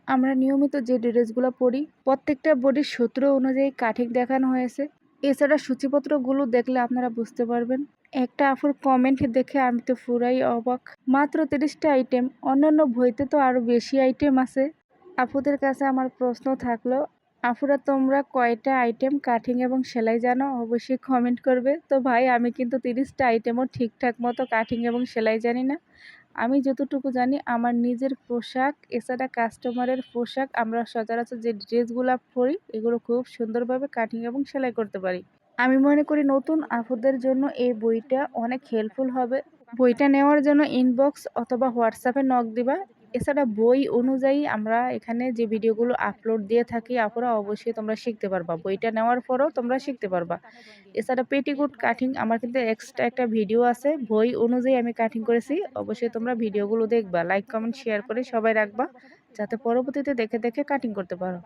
আমরা নিয়মিত যে ড্রেসগুলো পরি প্রত্যেকটা বডির সূত্র অনুযায়ী কাটিং দেখানো হয়েছে। এছাড়া সূচিপত্রগুলো দেখলে আপনারা বুঝতে পারবেন। একটা আপুর কমেন্ট দেখে আমি তো পুরাই অবাক। মাত্র 30টা আইটেম, অন্যান্য বইতে তো আরও বেশি আইটেম আছে। আপুদের কাছে আমার প্রশ্ন থাকলো, আপুরা তোমরা কয়টা আইটেম কাটিং এবং সেলাই জানো? অবশ্যই কমেন্ট করবে। তো ভাই, আমি কিন্তু 30টা আইটেমও ঠিকঠাক মতো কাটিং এবং সেলাই জানি না। আমি যতটুকু জানি আমার নিজের পোশাক, এছাড়া কাস্টমারের পোশাক, আমরা সচরাচর যে ড্রেসগুলো পরি এগুলো খুব সুন্দরভাবে কাটিং এবং সেলাই করতে পারি। আমি মনে করি নতুন আপুদের জন্য এই বইটা অনেক হেল্পফুল হবে। বইটা নেওয়ার জন্য ইনবক্স অথবা হোয়াটসঅ্যাপে নক দিবা। এছাড়া বই অনুযায়ী আমরা এখানে যে ভিডিওগুলো আপলোড দিয়ে থাকি, আপুরা অবশ্যই তোমরা শিখতে পারবা। বইটা নেওয়ার পরও তোমরা শিখতে পারবা। এছাড়া পেটিকোট কাটিং আমার কিন্তু এক্সট্রা একটা ভিডিও আছে, বই অনুযায়ী আমি কাটিং করেছি। অবশ্যই তোমরা ভিডিওগুলো দেখবা, লাইক কমেন্ট শেয়ার করে সবাই রাখবা, যাতে পরবর্তীতে দেখে দেখে কাটিং করতে পারো।